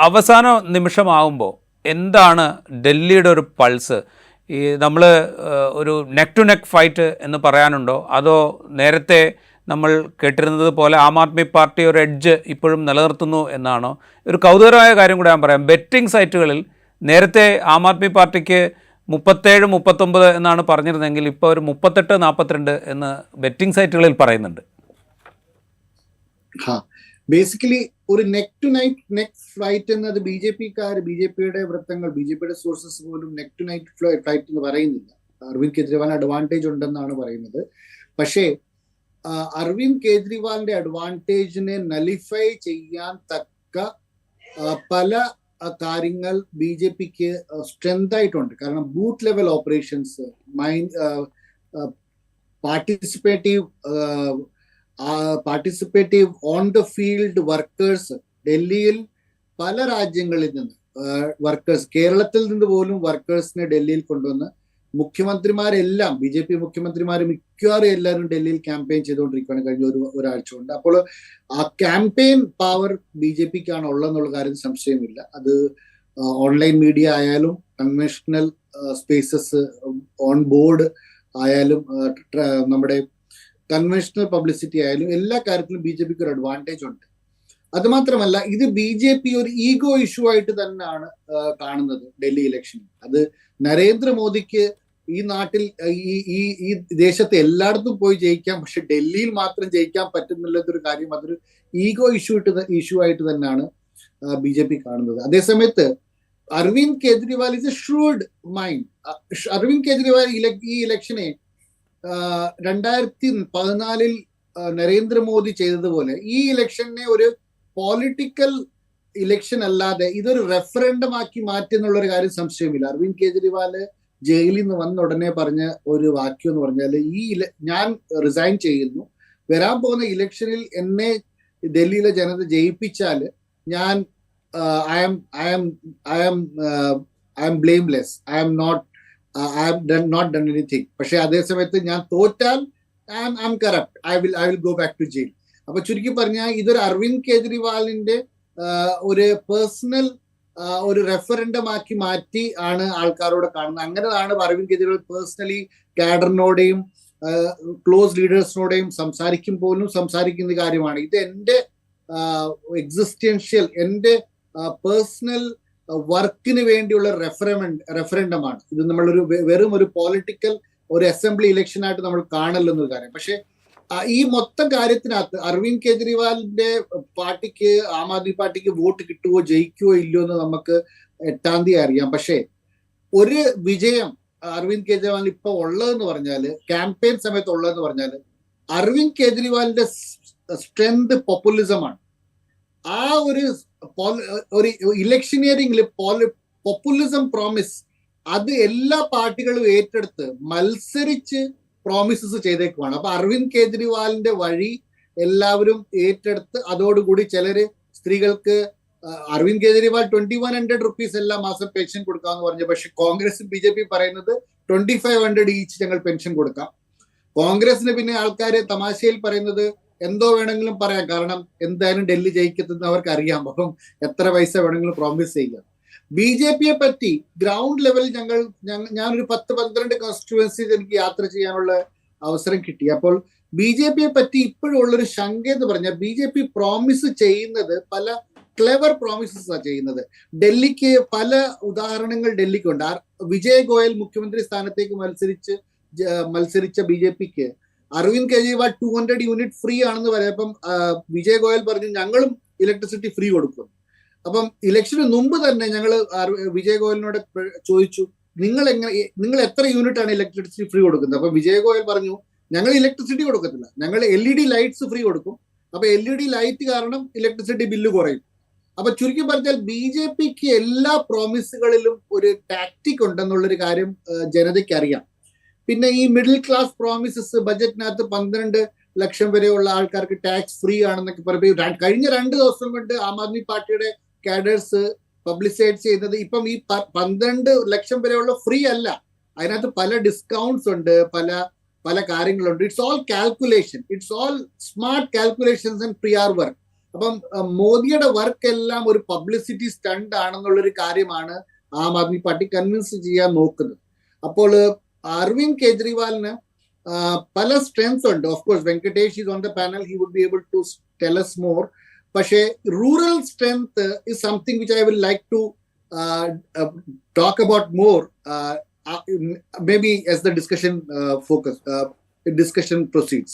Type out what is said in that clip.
അവസാന നിമിഷമാകുമ്പോൾ എന്താണ് ഡൽഹിയുടെ ഒരു പൾസ്? ഈ നമ്മൾ ഒരു നെക്ക് ടു നെക്ക് ഫൈറ്റ് എന്ന് പറയാനുണ്ടോ, അതോ നേരത്തെ നമ്മൾ കേട്ടിരുന്നത് പോലെ ആം ആദ്മി പാർട്ടി ഒരു എഡ്ജ് ഇപ്പോഴും നിലനിർത്തുന്നു എന്നാണോ? ഒരു കൗതുകരമായ കാര്യം കൂടെ ഞാൻ പറയാം. ബെറ്റിംഗ് സൈറ്റുകളിൽ നേരത്തെ ആം ആദ്മി പാർട്ടിക്ക് 37-39 എന്നാണ് പറഞ്ഞിരുന്നെങ്കിൽ ഇപ്പോൾ ഒരു 38-42 എന്ന് ബെറ്റിംഗ് സൈറ്റുകളിൽ പറയുന്നുണ്ട്. ബേസിക്കലി ഒരു നെക്ക് ടു നെക്ക് ഫൈറ്റ് എന്നത് ബി ജെ പിയുടെ വൃത്തങ്ങൾ, ബി ജെ പിയുടെ സോഴ്സസ് പോലും നെക്ക് ടു നെക്ക് ഫൈറ്റ് എന്ന് പറയുന്നില്ല. അരവിന്ദ് കെജ്രിവാളിന് അഡ്വാൻറ്റേജ് ഉണ്ടെന്നാണ് പറയുന്നത്. പക്ഷേ അരവിന്ദ് കെജ്രിവാളിന്റെ അഡ്വാൻറ്റേജിനെ നലിഫൈ ചെയ്യാൻ തക്ക പല കാര്യങ്ങൾ ബി ജെ പിക്ക് സ്ട്രെങ്ത് ആയിട്ടുണ്ട്. കാരണം booth level operations, participative on the field workers, ഡൽഹിയിൽ പല രാജ്യങ്ങളിൽ നിന്ന് വർക്കേഴ്സ്, കേരളത്തിൽ നിന്ന് പോലും വർക്കേഴ്സിനെ ഡൽഹിയിൽ കൊണ്ടുവന്ന് മുഖ്യമന്ത്രിമാരെല്ലാം, ബി ജെ പി മുഖ്യമന്ത്രിമാർ മിക്കവാറും എല്ലാവരും ഡൽഹിയിൽ ക്യാമ്പയിൻ ചെയ്തുകൊണ്ടിരിക്കുകയാണ് കഴിഞ്ഞ ഒരാഴ്ച കൊണ്ട്. അപ്പോൾ ആ ക്യാമ്പയിൻ പവർ ബി ജെ പിക്കാണ് ഉള്ളതെന്നുള്ള കാര്യം സംശയമില്ല. അത് ഓൺലൈൻ മീഡിയ ആയാലും കൺവെൻഷണൽ സ്പേസസ് ഓൺ ബോർഡ് ആയാലും നമ്മുടെ കൺവെൻഷണൽ പബ്ലിസിറ്റി ആയാലും എല്ലാ കാര്യത്തിലും ബി ജെ പിക്ക് ഒരു അഡ്വാൻറ്റേജ് ഉണ്ട്. അത് മാത്രമല്ല, ഇത് ബി ജെ പി ഒരു ഈഗോ ഇഷ്യൂ ആയിട്ട് തന്നെയാണ് കാണുന്നത് ഡൽഹി ഇലക്ഷനിൽ. അത് നരേന്ദ്രമോദിക്ക് ഈ നാട്ടിൽ ഈ ദേശത്ത് എല്ലായിടത്തും പോയി ജയിക്കാം, പക്ഷെ ഡൽഹിയിൽ മാത്രം ജയിക്കാൻ പറ്റുന്നില്ലതൊരു കാര്യം, അതൊരു ഈഗോ ഇഷ്യൂ ആയിട്ട് തന്നെയാണ് ബി ജെ പി കാണുന്നത്. അതേസമയത്ത് Arvind Kejriwal is a shrewd mind. Arvind Kejriwal ഈ ഇലക്ഷനെ 2014 നരേന്ദ്രമോദി ചെയ്തതുപോലെ ഈ ഇലക്ഷനെ ഒരു പൊളിറ്റിക്കൽ ഇലക്ഷൻ അല്ലാതെ ഇതൊരു റെഫറൻഡം ആക്കി മാറ്റുന്നുള്ളൊരു കാര്യം സംശയമില്ല. അരവിന്ദ് കെജ്രിവാൾ ജയിലിൽ നിന്ന് വന്ന ഉടനെ പറഞ്ഞ ഒരു വാക്യം എന്ന് പറഞ്ഞാൽ, ഞാൻ റിസൈൻ ചെയ്യുന്നു, വരാൻ പോകുന്ന ഇലക്ഷനിൽ എന്നെ ഡൽഹിയിലെ ജനത ജയിപ്പിച്ചാൽ ഞാൻ I am blameless, I have not done anything. പക്ഷെ അതേസമയത്ത് ഞാൻ തോറ്റാൽ I am corrupt, I will go back to jail. അപ്പൊ ചുരുക്കി പറഞ്ഞാൽ ഇതൊരു അരവിന്ദ് കെജ്രിവാളിന്റെ ഒരു പേഴ്സണൽ ഒരു റെഫറൻഡം ആക്കി മാറ്റി ആണ് ആൾക്കാരോട് കാണുന്നത്. അങ്ങനെയാണ് അരവിന്ദ് കെജ്രിവാൾ പേഴ്സണലി കാഡറിനോടെയും ക്ലോസ് ലീഡേഴ്സിനോടെയും സംസാരിക്കുന്ന കാര്യമാണ്. ഇത് എൻ്റെ എക്സിസ്റ്റൻഷ്യൽ, എൻ്റെ പേഴ്സണൽ വർക്കിന് വേണ്ടിയുള്ള റെഫറൻഡമാണ്. ഇത് നമ്മളൊരു വെറും ഒരു പൊളിറ്റിക്കൽ ഒരു അസംബ്ലി ഇലക്ഷൻ ആയിട്ട് നമ്മൾ കാണലെന്നൊരു കാര്യം. പക്ഷെ ഈ മൊത്തം കാര്യത്തിനകത്ത് അരവിന്ദ് കെജ്രിവാളിന്റെ പാർട്ടിക്ക്, ആം ആദ്മി പാർട്ടിക്ക് വോട്ട് കിട്ടുവോ ജയിക്കുവോ ഇല്ലയോ എന്ന് നമുക്ക് 8-ാം തീയതി അറിയാം. പക്ഷെ ഒരു വിജയം അരവിന്ദ് കെജ്രിവാളിന് ഇപ്പൊ ഉള്ളതെന്ന് പറഞ്ഞാല്, ക്യാമ്പയിൻ സമയത്ത് ഉള്ളതെന്ന് പറഞ്ഞാല്, അരവിന്ദ് കെജ്രിവാളിന്റെ സ്ട്രെങ്ത് പോപ്പുലിസമാണ്. ആ ഒരു ഇലക്ഷനിയറിംഗിൽ പോപ്പുലിസം പ്രോമിസ് അത് എല്ലാ പാർട്ടികളും ഏറ്റെടുത്ത് മത്സരിച്ച് പ്രോമിസസ് ചെയ്തേക്കുവാണ്. അപ്പൊ അരവിന്ദ് കെജ്രിവാളിന്റെ വഴി എല്ലാവരും ഏറ്റെടുത്ത് അതോടുകൂടി ചിലര് സ്ത്രീകൾക്ക് അരവിന്ദ് കെജ്രിവാൾ 2100 rupees എല്ലാ മാസം പെൻഷൻ കൊടുക്കാമെന്ന് പറഞ്ഞു. പക്ഷെ കോൺഗ്രസും ബി ജെ പി പറയുന്നത് 2500 ഈച്ച് ഞങ്ങൾ പെൻഷൻ കൊടുക്കാം. കോൺഗ്രസിന് പിന്നെ ആൾക്കാര് തമാശയിൽ പറയുന്നത് എന്തോ വേണമെങ്കിലും പറയാം, കാരണം എന്തായാലും ഡൽഹി ജയിക്കത്തുന്ന അവർക്ക് അറിയാം, അപ്പം എത്ര പൈസ വേണമെങ്കിലും പ്രോമിസ് ചെയ്യാം. ബി ജെ പിയെ പറ്റി ഗ്രൗണ്ട് ലെവലിൽ ഞാനൊരു 10-12 കോൺസ്റ്റിറ്റ്യുവൻസീസ് എനിക്ക് യാത്ര ചെയ്യാനുള്ള അവസരം കിട്ടി. അപ്പോൾ ബി ജെ പിയെ പറ്റി ഇപ്പോഴും ഉള്ളൊരു ശങ്ക എന്ന് പറഞ്ഞാൽ, ബി ജെ പി പ്രോമിസ് ചെയ്യുന്നത് പല ക്ലെവർ പ്രോമിസസ് ആണ് ചെയ്യുന്നത്. ഡൽഹിക്ക് പല ഉദാഹരണങ്ങൾ ഡൽഹിക്കുണ്ട്. വിജയ് ഗോയൽ മുഖ്യമന്ത്രി സ്ഥാനത്തേക്ക് മത്സരിച്ച ബി ജെ പിക്ക് അരവിന്ദ് കെജ്രിവാൾ 200 യൂണിറ്റ് ഫ്രീ ആണെന്ന് പറയപ്പം വിജയ് ഗോയൽ പറഞ്ഞു ഞങ്ങളും ഇലക്ട്രിസിറ്റി ഫ്രീ കൊടുക്കും. അപ്പം ഇലക്ഷന് മുമ്പ് തന്നെ ഞങ്ങൾ വിജയ് ഗോയലിനോട് ചോദിച്ചു, നിങ്ങൾ എത്ര യൂണിറ്റ് ആണ് ഇലക്ട്രിസിറ്റി ഫ്രീ കൊടുക്കുന്നത്? അപ്പൊ വിജയ് ഗോയൽ പറഞ്ഞു ഞങ്ങൾ ഇലക്ട്രിസിറ്റി കൊടുക്കത്തില്ല, ഞങ്ങൾ LED ലൈറ്റ്സ് ഫ്രീ കൊടുക്കും. അപ്പൊ LED ലൈറ്റ് കാരണം ഇലക്ട്രിസിറ്റി ബില്ല് കുറയും. അപ്പൊ ചുരുക്കി പറഞ്ഞാൽ ബി ജെ പിക്ക് എല്ലാ പ്രോമിസുകളിലും ഒരു ടാക്ടിക് ഉണ്ടെന്നുള്ളൊരു കാര്യം ജനതയ്ക്ക് അറിയാം. പിന്നെ ഈ മിഡിൽ ക്ലാസ് പ്രോമിസസ്, ബജറ്റിനകത്ത് 12 ലക്ഷം വരെയുള്ള ആൾക്കാർക്ക് ടാക്സ് ഫ്രീ ആണെന്നൊക്കെ പറയും. കഴിഞ്ഞ 2 ദിവസം കൊണ്ട് ആം ആദ്മി പാർട്ടിയുടെ കാഡേഴ്സ് പബ്ലിസൈഡ് ചെയ്യുന്നത് ഇപ്പം ഈ 12 ലക്ഷം വരെയുള്ള ഫ്രീ അല്ല, അതിനകത്ത് പല ഡിസ്കൗണ്ട്സ് ഉണ്ട്, പല കാര്യങ്ങളുണ്ട്. It's all calculation, it's all smart calculations and PR work. അപ്പം മോദിയുടെ വർക്ക് എല്ലാം ഒരു പബ്ലിസിറ്റി സ്റ്റണ്ട് ആണെന്നുള്ളൊരു കാര്യമാണ് ആം ആദ്മി പാർട്ടി കൺവിൻസ് ചെയ്യാൻ നോക്കുന്നത്. അപ്പോൾ അരവിന്ദ് കെജ്രിവാളിന് പല സ്ട്രെങ്സ് ഉണ്ട്. Of course Venkatesh is on the panel, he would be able to tell us more. പക്ഷേ rural strength is something which I will like to talk about more maybe as the discussion proceeds.